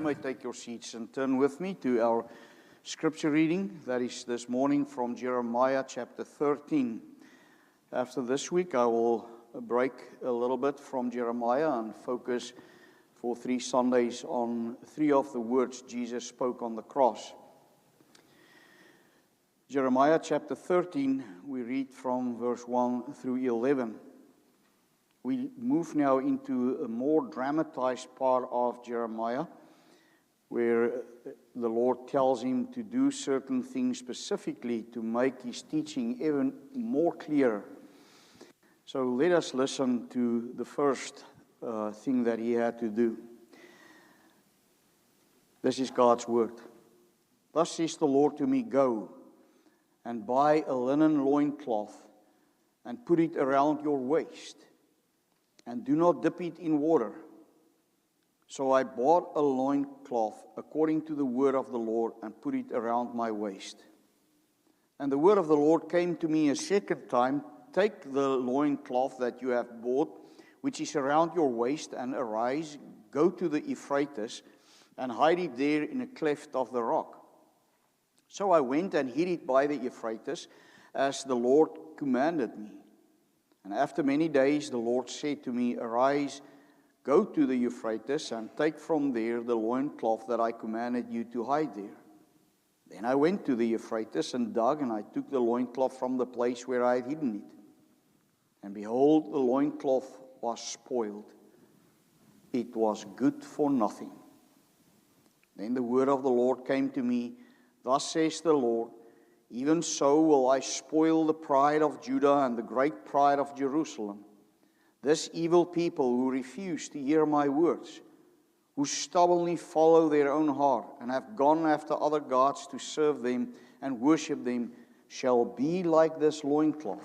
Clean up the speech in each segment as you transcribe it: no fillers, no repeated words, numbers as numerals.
You may take your seats and turn with me to our scripture reading. That is this morning from Jeremiah chapter 13. After this week, I will break a little bit from Jeremiah and focus for 3 Sundays on 3 of the words Jesus spoke on the cross. Jeremiah chapter 13, we read from verse 1 through 11. We move now into a more dramatized part of Jeremiah, where the Lord tells him to do certain things specifically to make his teaching even more clear. So let us listen to the first thing that he had to do. This is God's word. Thus says the Lord to me, go and buy a linen loincloth and put it around your waist, and do not dip it in water. So I bought a loincloth according to the word of the Lord and put it around my waist. And the word of the Lord came to me a second time, take the loincloth that you have bought, which is around your waist, and arise, go to the Euphrates, and hide it there in a cleft of the rock. So I went and hid it by the Euphrates, as the Lord commanded me. And after many days the Lord said to me, arise, go to the Euphrates, and take from there the loincloth that I commanded you to hide there. Then I went to the Euphrates and dug, and I took the loincloth from the place where I had hidden it. And behold, the loincloth was spoiled. It was good for nothing. Then the word of the Lord came to me, thus says the Lord, even so will I spoil the pride of Judah and the great pride of Jerusalem. This evil people who refuse to hear my words, who stubbornly follow their own heart and have gone after other gods to serve them and worship them, shall be like this loincloth,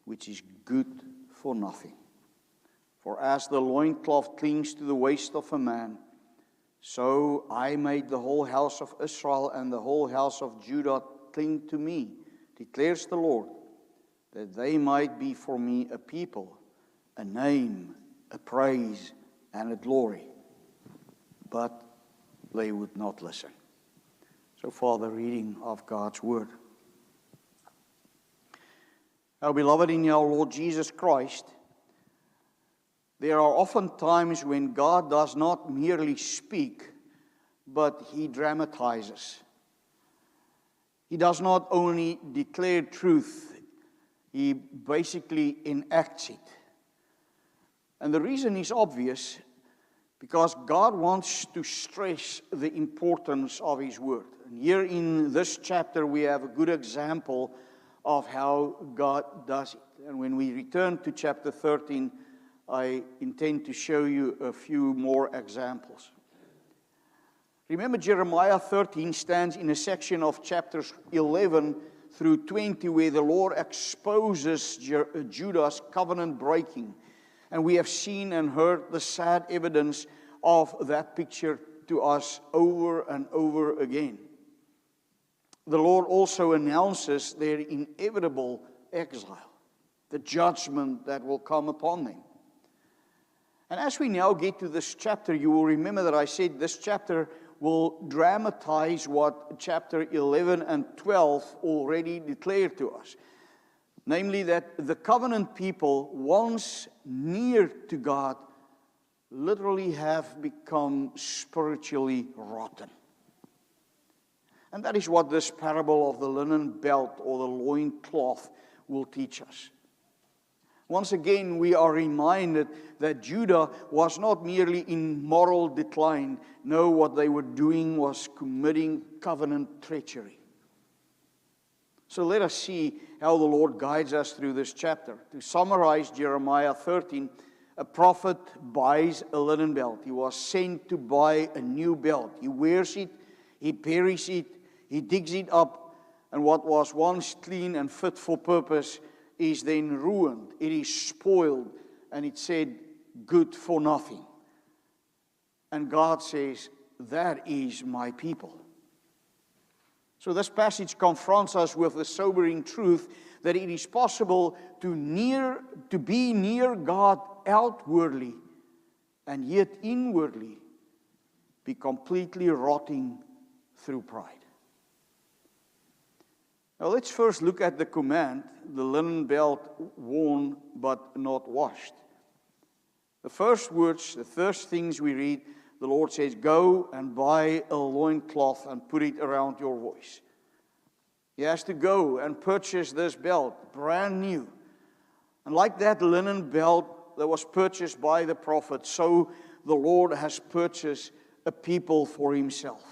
which is good for nothing. For as the loincloth clings to the waist of a man, so I made the whole house of Israel and the whole house of Judah cling to me, declares the Lord, that they might be for me a people, a name, a praise, and a glory. But they would not listen. So far, the reading of God's word. Our beloved in our Lord Jesus Christ, there are often times when God does not merely speak, but He dramatizes. He does not only declare truth, He basically enacts it. And the reason is obvious, because God wants to stress the importance of His word. And here in this chapter we have a good example of how God does it. And when we return to chapter 13, I intend to show you a few more examples. Remember, Jeremiah 13 stands in a section of chapters 11 through 20 where the Lord exposes Judah's covenant breaking. And we have seen and heard the sad evidence of that picture to us over and over again. The Lord also announces their inevitable exile, the judgment that will come upon them. And as we now get to this chapter, you will remember that I said this chapter will dramatize what chapter 11 and 12 already declared to us. Namely that the covenant people, once near to God, literally have become spiritually rotten. And that is what this parable of the linen belt or the loincloth will teach us. Once again, we are reminded that Judah was not merely in moral decline. No, what they were doing was committing covenant treachery. So let us see how the Lord guides us through this chapter. To summarize Jeremiah 13, a prophet buys a linen belt. He was sent to buy a new belt. He wears it, he buries it, he digs it up, and what was once clean and fit for purpose is then ruined. It is spoiled, and it said, good for nothing. And God says, that is my people. So this passage confronts us with the sobering truth that it is possible to be near God outwardly and yet inwardly be completely rotting through pride. Now let's first look at the command, the linen belt worn but not washed. The first words, the first things we read, the Lord says, go and buy a loincloth and put it around your waist. He has to go and purchase this belt, brand new. And like that linen belt that was purchased by the prophet, so the Lord has purchased a people for himself.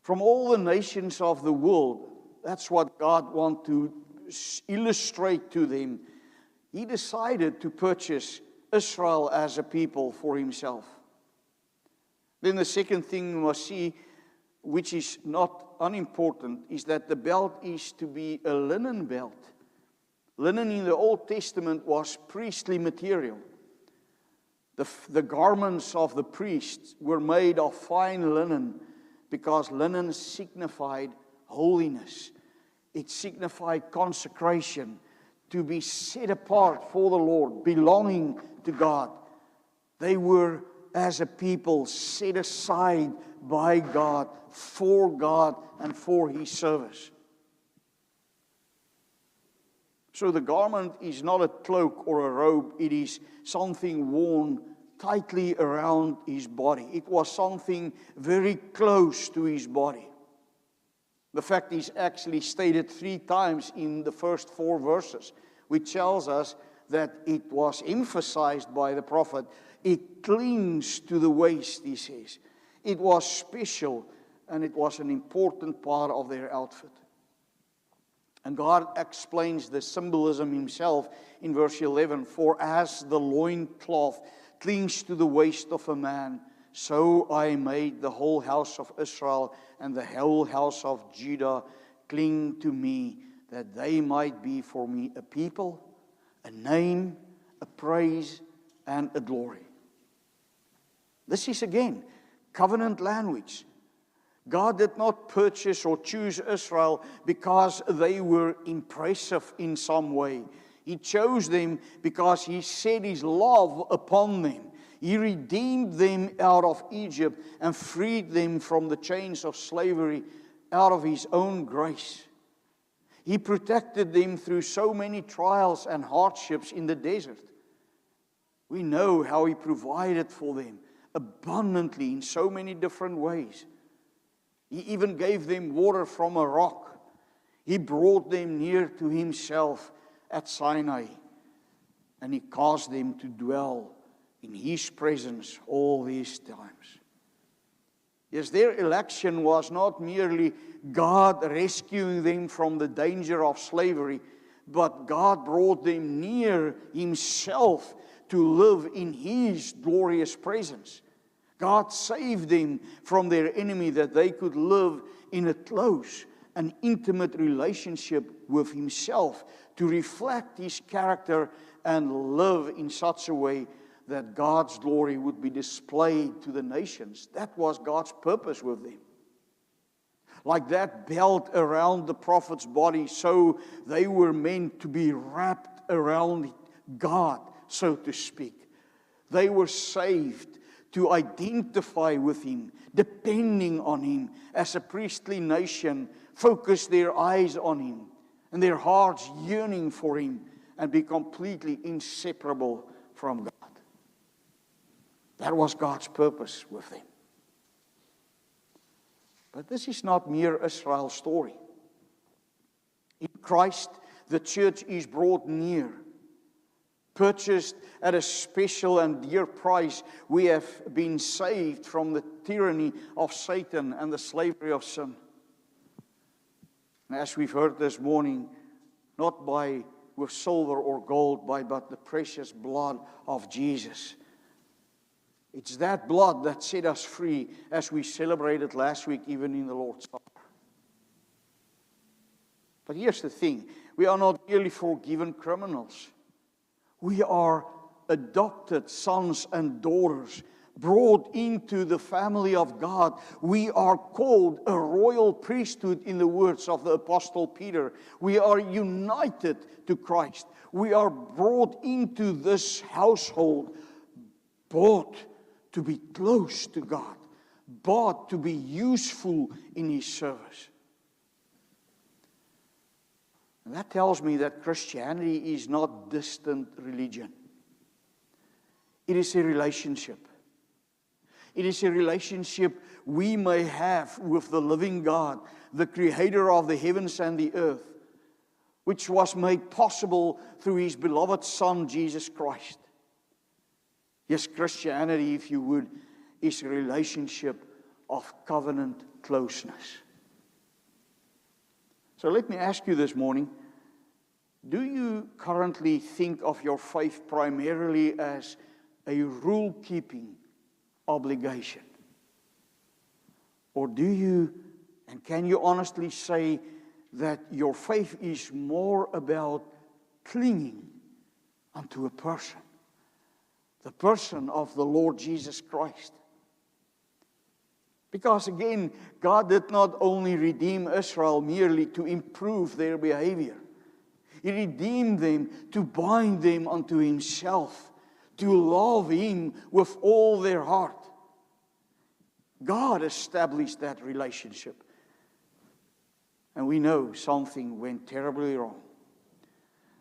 From all the nations of the world, that's what God wants to illustrate to them. He decided to purchase Israel as a people for himself. Then the second thing we must see, which is not unimportant, is that the belt is to be a linen belt. Linen in the Old Testament was priestly material. The garments of the priests were made of fine linen because linen signified holiness. It signified consecration, to be set apart for the Lord, belonging to God. They were, as a people, set aside by God, and for His service. So the garment is not a cloak or a robe, it is something worn tightly around his body. It was something very close to his body. The fact is actually stated 3 times in the first 4 verses, which tells us that it was emphasized by the prophet. It clings to the waist, he says. It was special, and it was an important part of their outfit. And God explains the symbolism himself in verse 11. For as the loincloth clings to the waist of a man, so I made the whole house of Israel and the whole house of Judah cling to me, that they might be for me a people, a name, a praise, and a glory. This is again covenant language. God did not purchase or choose Israel because they were impressive in some way. He chose them because He set His love upon them. He redeemed them out of Egypt and freed them from the chains of slavery out of His own grace. He protected them through so many trials and hardships in the desert. We know how He provided for them abundantly in so many different ways. He even gave them water from a rock. He brought them near to Himself at Sinai, and He caused them to dwell in His presence all these times. Yes, their election was not merely God rescuing them from the danger of slavery, but God brought them near Himself to live in His glorious presence. God saved them from their enemy that they could live in a close and intimate relationship with Himself, to reflect His character and live in such a way that God's glory would be displayed to the nations. That was God's purpose with them. Like that belt around the prophet's body, so they were meant to be wrapped around God, so to speak. They were saved to identify with Him, depending on Him. As a priestly nation, focus their eyes on Him and their hearts yearning for Him, and be completely inseparable from God. That was God's purpose with them. But this is not mere Israel's story. In Christ, the church is brought near. Purchased at a special and dear price, we have been saved from the tyranny of Satan and the slavery of sin. And as we've heard this morning, not with silver or gold, but the precious blood of Jesus. It's that blood that set us free, as we celebrated last week, even in the Lord's Supper. But here's the thing. We are not merely forgiven criminals. We are adopted sons and daughters, brought into the family of God. We are called a royal priesthood, in the words of the Apostle Peter. We are united to Christ. We are brought into this household, bought to be close to God, bought to be useful in His service. And that tells me that Christianity is not distant religion. It is a relationship. It is a relationship we may have with the living God, the creator of the heavens and the earth, which was made possible through His beloved Son, Jesus Christ. Yes, Christianity, if you would, is a relationship of covenant closeness. So let me ask you this morning, do you currently think of your faith primarily as a rule-keeping obligation? Or do you, and can you honestly say that your faith is more about clinging unto a person, the person of the Lord Jesus Christ? Because again, God did not only redeem Israel merely to improve their behavior. He redeemed them to bind them unto Himself, to love Him with all their heart. God established that relationship. And we know something went terribly wrong.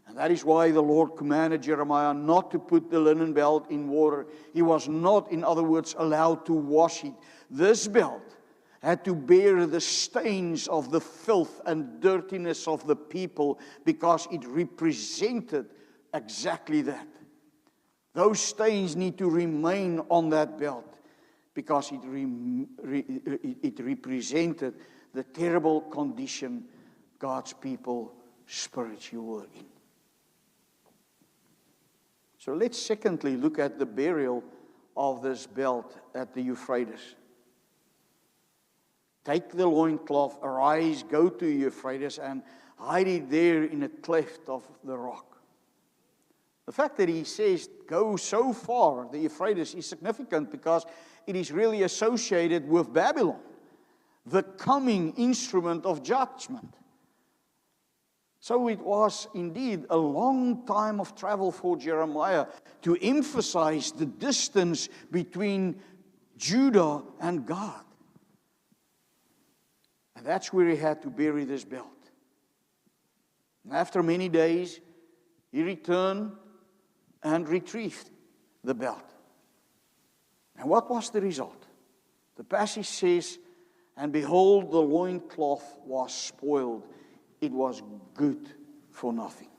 And that is why the Lord commanded Jeremiah not to put the linen belt in water. He was not, in other words, allowed to wash it. This belt had to bear the stains of the filth and dirtiness of the people, because it represented exactly that. Those stains need to remain on that belt, because it represented the terrible condition God's people spiritually were in. So let's secondly look at the burial of this belt at the Euphrates. Take the loincloth, arise, go to Euphrates, and hide it there in a cleft of the rock. The fact that he says go so far, the Euphrates, is significant because it is really associated with Babylon, the coming instrument of judgment. So it was indeed a long time of travel for Jeremiah to emphasize the distance between Judah and God. And that's where he had to bury this belt. And after many days, he returned and retrieved the belt. And what was the result? The passage says, and behold, the loincloth was spoiled. It was good for nothing.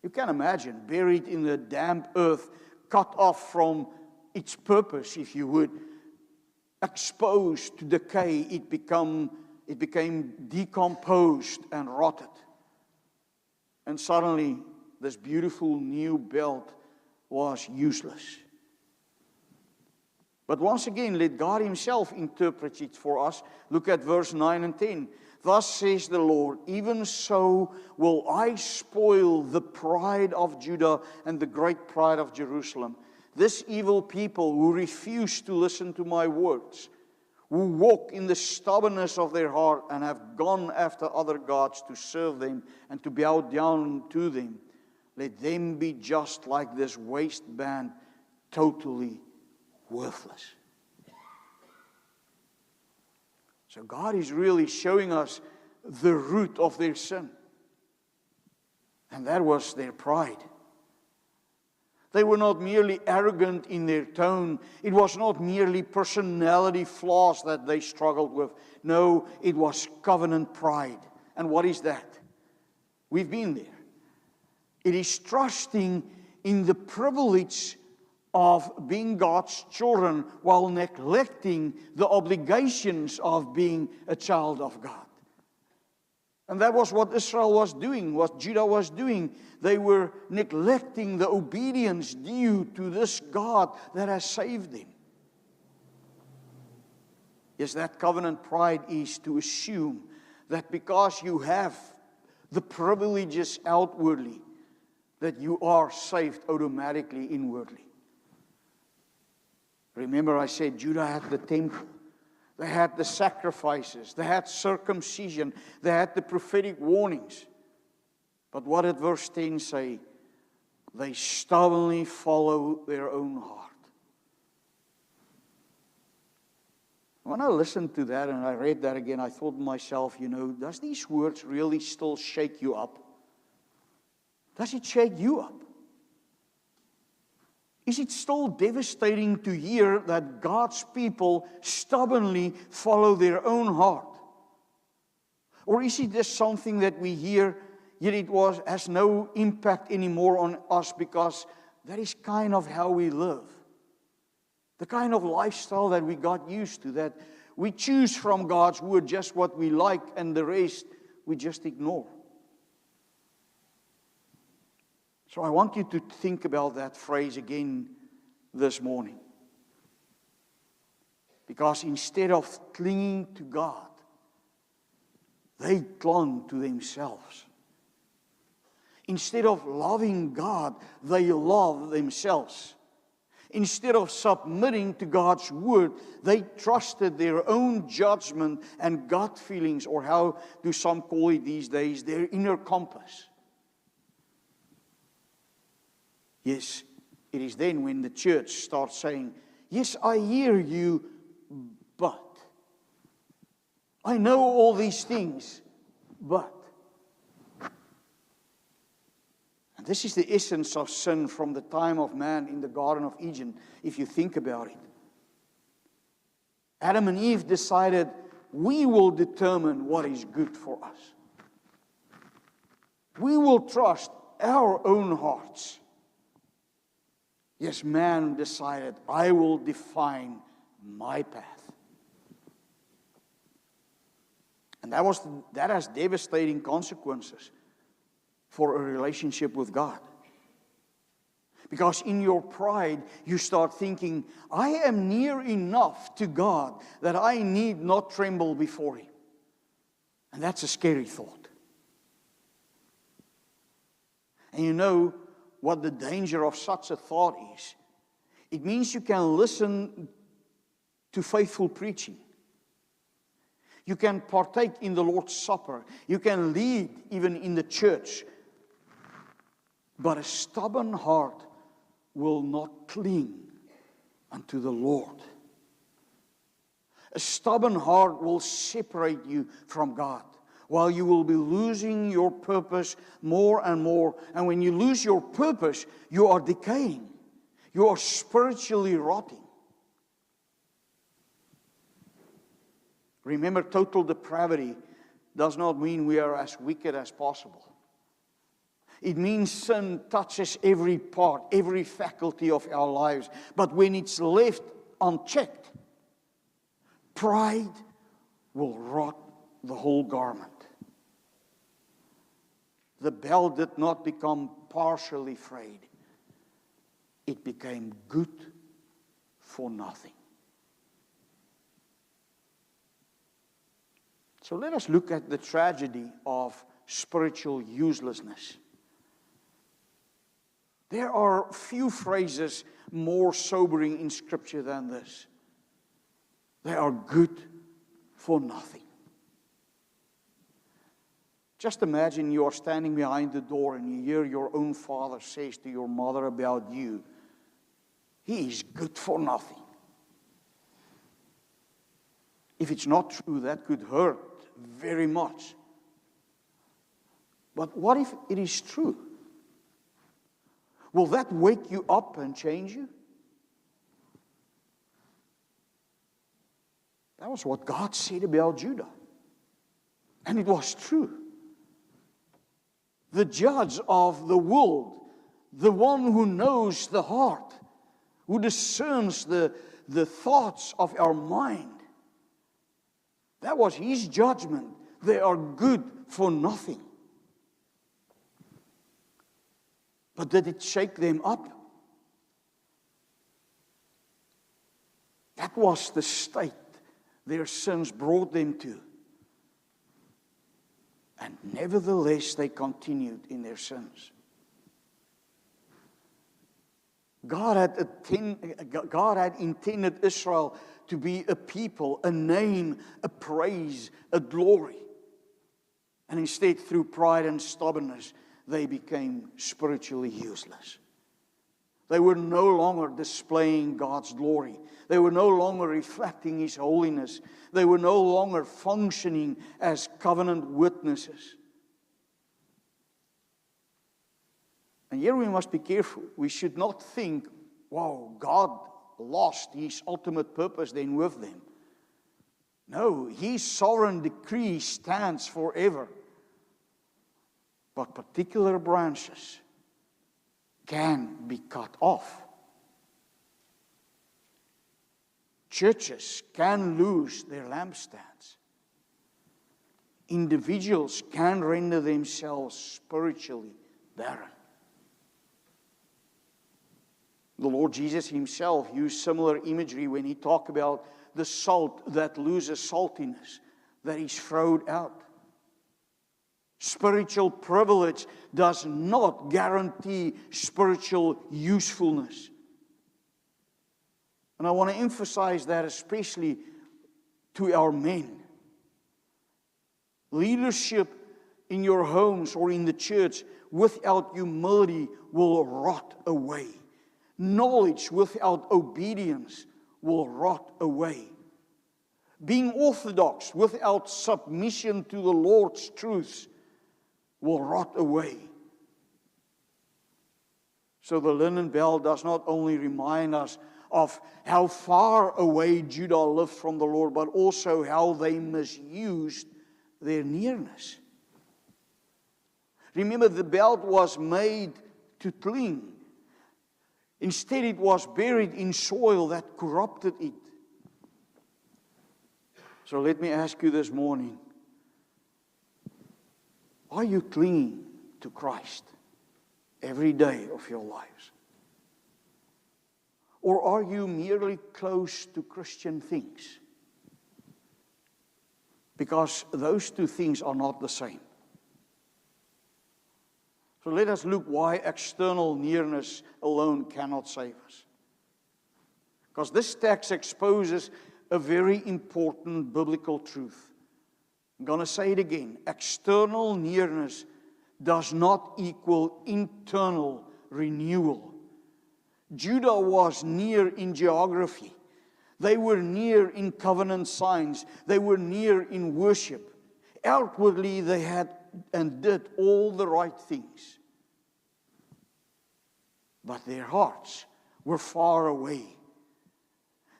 You can imagine, buried in the damp earth, cut off from its purpose, if you would, exposed to decay, it became decomposed and rotted. And suddenly, this beautiful new belt was useless. But once again, let God Himself interpret it for us. Look at verse 9 and 10. Thus says the Lord, even so will I spoil the pride of Judah and the great pride of Jerusalem. This evil people who refuse to listen to my words, who walk in the stubbornness of their heart and have gone after other gods to serve them and to bow down to them, let them be just like this waistband, totally worthless. So God is really showing us the root of their sin. And that was their pride. They were not merely arrogant in their tone. It was not merely personality flaws that they struggled with. No, it was covenant pride. And what is that? We've been there. It is trusting in the privilege of being God's children while neglecting the obligations of being a child of God. And that was what Israel was doing, what Judah was doing. They were neglecting the obedience due to this God that has saved them. Yes, that covenant pride is to assume that because you have the privileges outwardly, that you are saved automatically inwardly. Remember, I said Judah had the temple. They had the sacrifices. They had circumcision. They had the prophetic warnings. But what did verse 10 say? They stubbornly follow their own heart. When I listened to that and I read that again, I thought to myself, does these words really still shake you up? Does it shake you up? Is it still devastating to hear that God's people stubbornly follow their own heart? Or is it just something that we hear, yet has no impact anymore on us because that is kind of how we live? The kind of lifestyle that we got used to, that we choose from God's word just what we like and the rest we just ignore. So I want you to think about that phrase again this morning. Because instead of clinging to God, they clung to themselves. Instead of loving God, they love themselves. Instead of submitting to God's word, they trusted their own judgment and gut feelings, or how do some call it these days, their inner compass. Yes, it is then when the church starts saying, yes, I hear you, but. I know all these things, but. And this is the essence of sin from the time of man in the Garden of Eden, if you think about it. Adam and Eve decided, we will determine what is good for us. We will trust our own hearts. Yes, man decided, I will define my path. And that has devastating consequences for a relationship with God. Because in your pride, you start thinking, I am near enough to God that I need not tremble before Him. And that's a scary thought. And you know what the danger of such a thought is? It means you can listen to faithful preaching. You can partake in the Lord's Supper. You can lead even in the church. But a stubborn heart will not cling unto the Lord. A stubborn heart will separate you from God, while you will be losing your purpose more and more. And when you lose your purpose, you are decaying. You are spiritually rotting. Remember, total depravity does not mean we are as wicked as possible. It means sin touches every part, every faculty of our lives. But when it's left unchecked, pride will rot the whole garment. The bell did not become partially frayed. It became good for nothing. So let us look at the tragedy of spiritual uselessness. There are few phrases more sobering in Scripture than this. They are good for nothing. Just imagine you are standing behind the door and you hear your own father says to your mother about you, he is good for nothing. If it's not true, that could hurt very much. But what if it is true? Will that wake you up and change you? That was what God said about Judah. And it was true. The judge of the world, the one who knows the heart, who discerns the thoughts of our mind. That was his judgment. They are good for nothing. But did it shake them up? That was the state their sins brought them to. And nevertheless, they continued in their sins. God had intended Israel to be a people, a name, a praise, a glory. And instead, through pride and stubbornness, they became spiritually useless. They were no longer displaying God's glory. They were no longer reflecting His holiness. They were no longer functioning as covenant witnesses. And here we must be careful. We should not think, wow, God lost His ultimate purpose then with them. No, His sovereign decree stands forever. But particular branches can be cut off. Churches can lose their lampstands. Individuals can render themselves spiritually barren. The Lord Jesus Himself used similar imagery when He talked about the salt that loses saltiness, that is thrown out. Spiritual privilege does not guarantee spiritual usefulness. And I want to emphasize that especially to our men. Leadership in your homes or in the church without humility will rot away. Knowledge without obedience will rot away. Being orthodox without submission to the Lord's truths will rot away. So the linen bell does not only remind us of how far away Judah lived from the Lord, but also how they misused their nearness. Remember, the belt was made to cling. Instead, it was buried in soil that corrupted it. So let me ask you this morning, are you clinging to Christ every day of your lives? Or are you merely close to Christian things? Because those two things are not the same. So let us look why external nearness alone cannot save us. Because this text exposes a very important biblical truth. I'm going to say it again. External nearness does not equal internal renewal. Judah was near in geography. They were near in covenant signs. They were near in worship. Outwardly, they had and did all the right things. But their hearts were far away.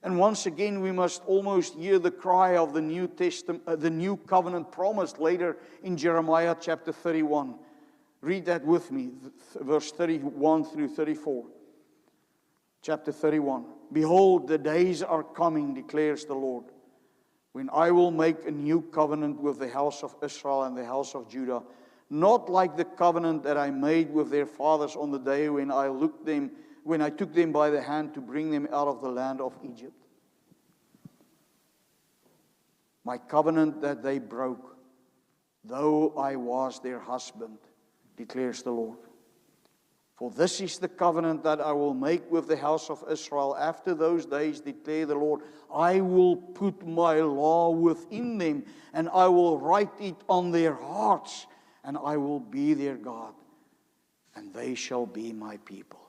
And once again, we must almost hear the cry of the New Testament, the New Covenant promised later in Jeremiah chapter 31. Read that with me, verse 31 through 34. Chapter 31. Behold, the days are coming, declares the Lord, when I will make a new covenant with the house of Israel and the house of Judah, not like the covenant that I made with their fathers on the day when I took them by the hand to bring them out of the land of Egypt. My covenant that they broke, though I was their husband, declares the Lord. For this is the covenant that I will make with the house of Israel after those days, declare the Lord. I will put my law within them, and I will write it on their hearts, and I will be their God, and they shall be my people.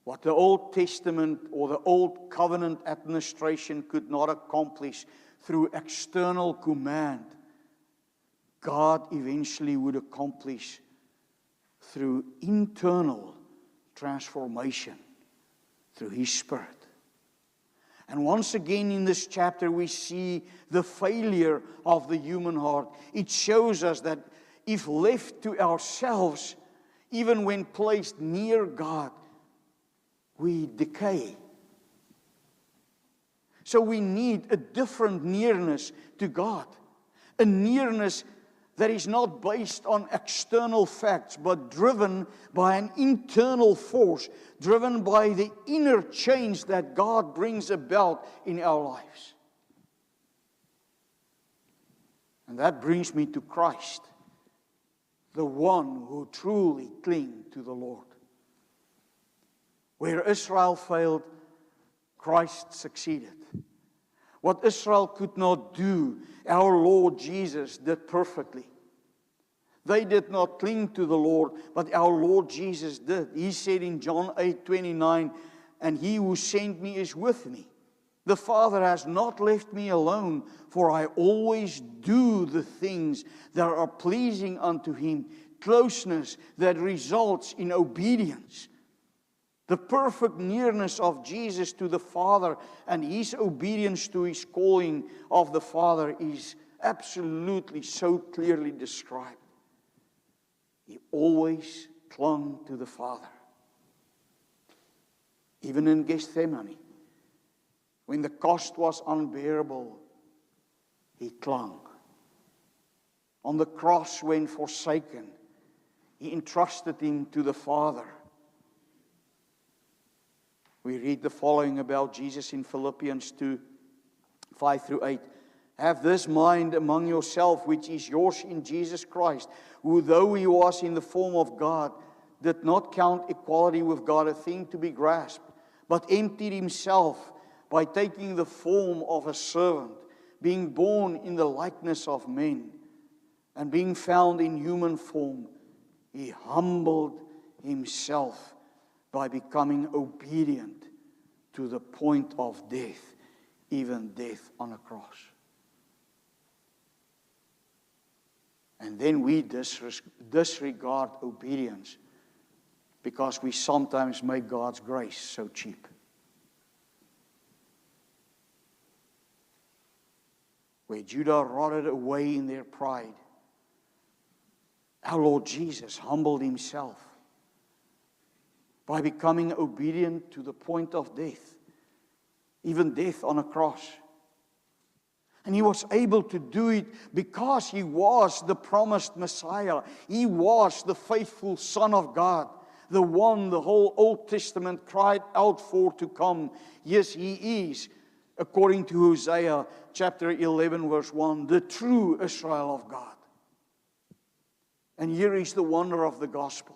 What the Old Testament or the Old Covenant administration could not accomplish through external command, God eventually would accomplish through internal transformation, through His Spirit. And once again in this chapter we see the failure of the human heart. It shows us that if left to ourselves, even when placed near God, we decay. So we need a different nearness to God. A nearness that is not based on external facts, but driven by an internal force, driven by the inner change that God brings about in our lives. And that brings me to Christ, the one who truly clings to the Lord. Where Israel failed, Christ succeeded. What Israel could not do, our Lord Jesus did perfectly. They did not cling to the Lord, but our Lord Jesus did. He said in John 8:29, "And he who sent me is with me. The Father has not left me alone, for I always do the things that are pleasing unto him." Closeness that results in obedience. The perfect nearness of Jesus to the Father and his obedience to his calling of the Father is absolutely so clearly described. He always clung to the Father. Even in Gethsemane, when the cost was unbearable, he clung. On the cross, when forsaken, he entrusted him to the Father. We read the following about Jesus in Philippians 2, 5 through 8. "Have this mind among yourself, which is yours in Jesus Christ, who though he was in the form of God, did not count equality with God a thing to be grasped, but emptied himself by taking the form of a servant, being born in the likeness of men, and being found in human form, he humbled himself by becoming obedient to the point of death, even death on a cross." And then we disregard obedience because we sometimes make God's grace so cheap. Where Judah rotted away in their pride, our Lord Jesus humbled himself by becoming obedient to the point of death, even death on a cross. And he was able to do it because he was the promised Messiah. He was the faithful Son of God, the one the whole Old Testament cried out for to come. Yes, he is, according to Hosea chapter 11, verse 1, the true Israel of God. And here is the wonder of the gospel.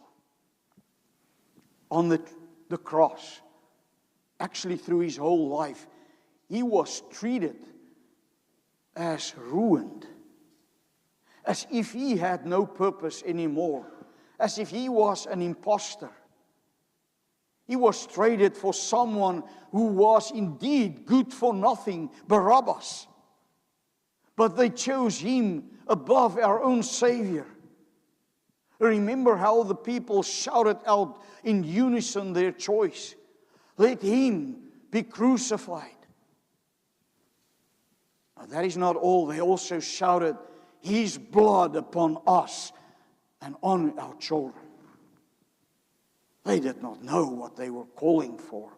On the cross, actually through his whole life, he was treated as ruined, as if he had no purpose anymore, as if he was an imposter. He was traded for someone who was indeed good for nothing, Barabbas. But they chose him above our own Savior. Remember how the people shouted out in unison their choice, "Let him be crucified." Now, that is not all. They also shouted, "His blood upon us and on our children." They did not know what they were calling for.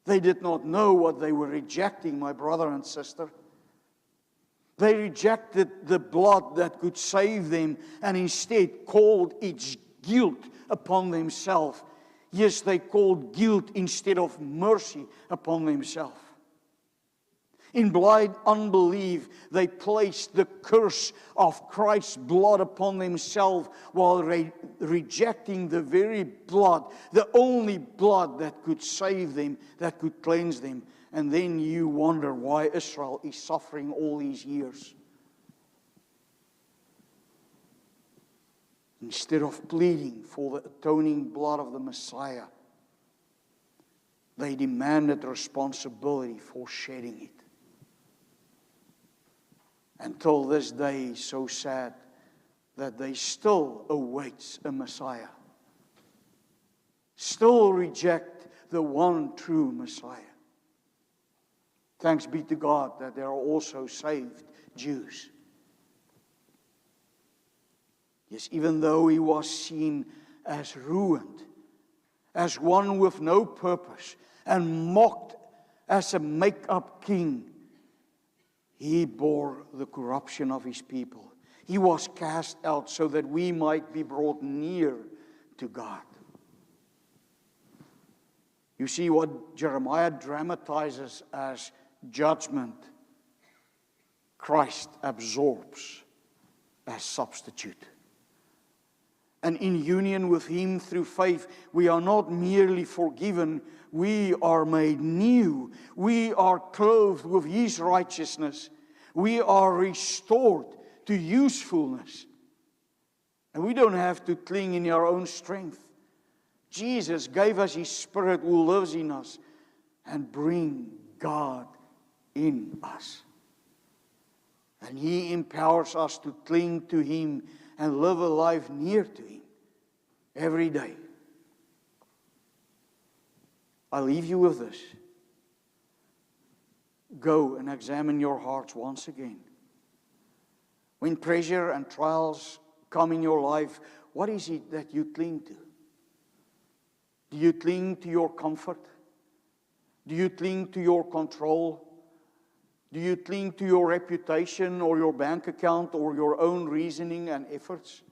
They did not know what they were rejecting, my brother and sister. They rejected the blood that could save them and instead called its guilt upon themselves. Yes, they called guilt instead of mercy upon themselves. In blind unbelief, they placed the curse of Christ's blood upon themselves while rejecting the very blood, the only blood that could save them, that could cleanse them. And then you wonder why Israel is suffering all these years. Instead of pleading for the atoning blood of the Messiah, they demanded responsibility for shedding it. Until this day, so sad that they still await a Messiah. Still reject the one true Messiah. Thanks be to God that there are also saved Jews. Yes, even though he was seen as ruined, as one with no purpose, and mocked as a make-up king, he bore the corruption of his people. He was cast out so that we might be brought near to God. You see, what Jeremiah dramatizes as judgment, Christ absorbs as substitute. And in union with him through faith, we are not merely forgiven, we are made new. We are clothed with his righteousness. We are restored to usefulness. And we don't have to cling in our own strength. Jesus gave us His Spirit who lives in us and bring God in us. And He empowers us to cling to Him and live a life near to Him every day. I leave you with this. Go and examine your hearts once again. When pressure and trials come in your life, what is it that you cling to? Do you cling to your comfort? Do you cling to your control? Do you cling to your reputation or your bank account or your own reasoning and efforts?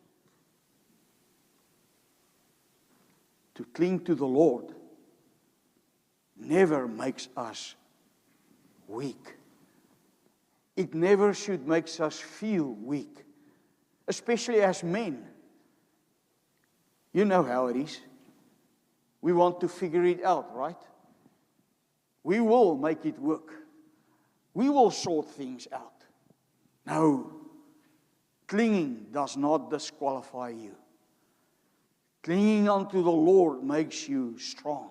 To cling to the Lord never makes us weak. It never should make us feel weak, especially as men. You know how it is. We want to figure it out, right? We will make it work. We will sort things out. No. Clinging does not disqualify you. Clinging unto the Lord makes you strong.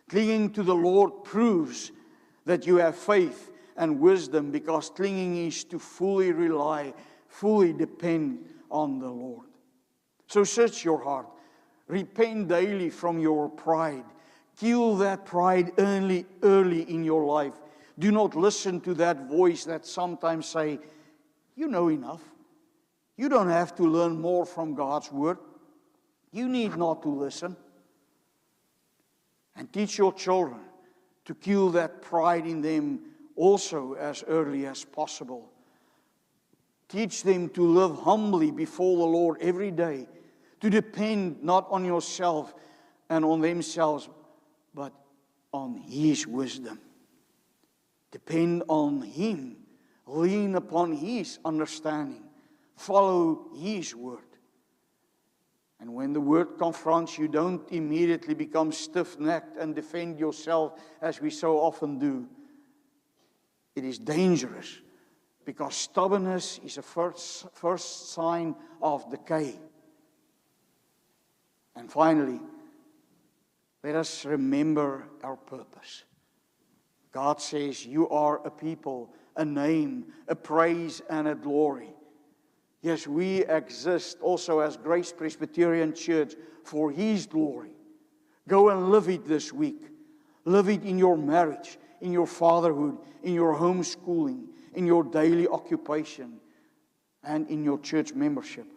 Clinging to the Lord proves that you have faith and wisdom, because clinging is to fully rely, fully depend on the Lord. So search your heart. Repent daily from your pride. Kill that pride early in your life. Do not listen to that voice that sometimes say, you know enough. You don't have to learn more from God's Word. You need not to listen. And teach your children to kill that pride in them also as early as possible. Teach them to live humbly before the Lord every day, to depend not on yourself and on themselves, but on His wisdom. Depend on Him. Lean upon His understanding. Follow His Word. And when the Word confronts you, don't immediately become stiff-necked and defend yourself as we so often do. It is dangerous, because stubbornness is a first sign of decay. And finally, let us remember our purpose. God says, you are a people, a name, a praise, and a glory. Yes, we exist also as Grace Presbyterian Church for His glory. Go and live it this week. Live it in your marriage, in your fatherhood, in your homeschooling, in your daily occupation, and in your church membership.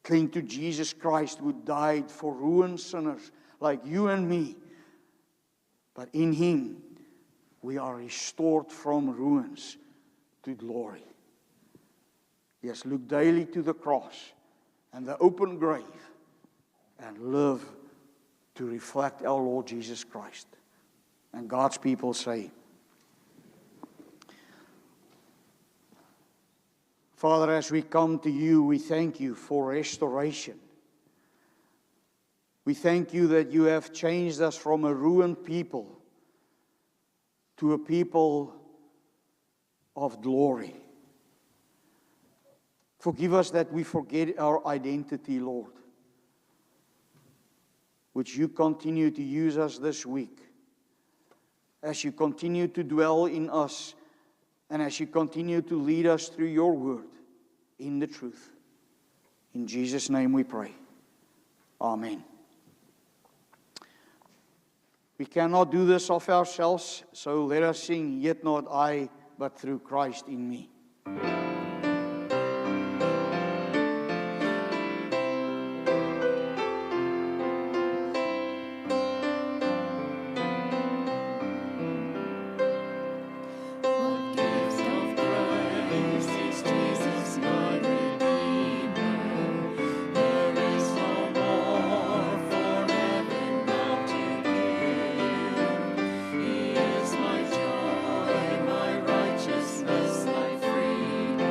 Cling to Jesus Christ, who died for ruined sinners like you and me. But in Him, we are restored from ruins to glory. Yes, look daily to the cross and the open grave and live to reflect our Lord Jesus Christ. And God's people say, Father, as we come to you, we thank you for restoration. We thank you that you have changed us from a ruined people to a people of glory. Forgive us that we forget our identity, Lord, which you continue to use us this week, as you continue to dwell in us, and as you continue to lead us through your word in the truth. In Jesus' name we pray. Amen. We cannot do this of ourselves, so let us sing, Yet not I, but through Christ in me. My joy, my righteousness, my freedom.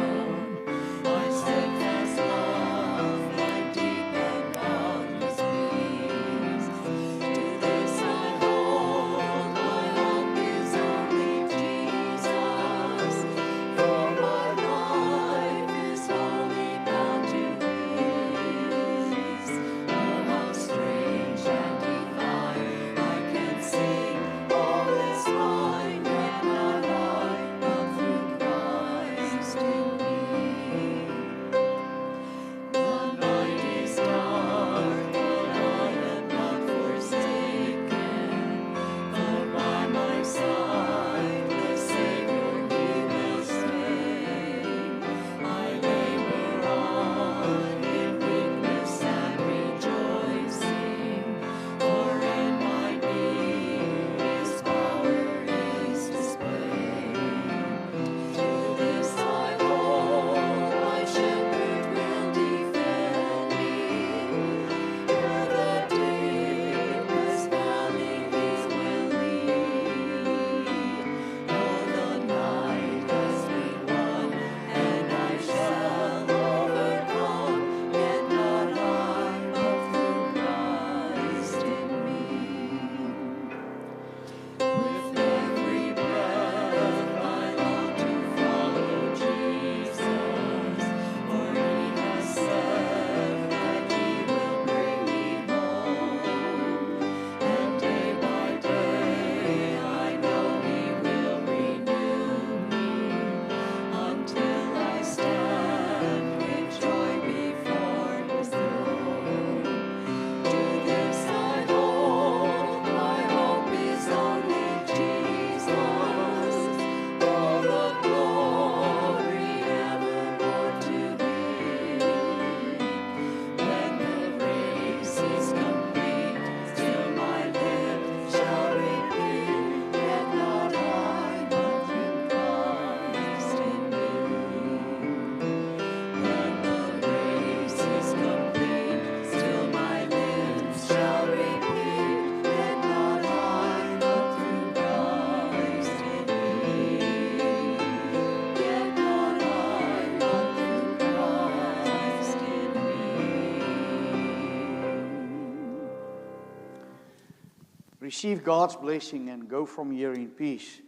Receive God's blessing and go from here in peace.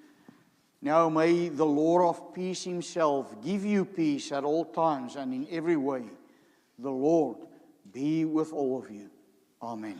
Now may the Lord of peace himself give you peace at all times and in every way. The Lord be with all of you. Amen.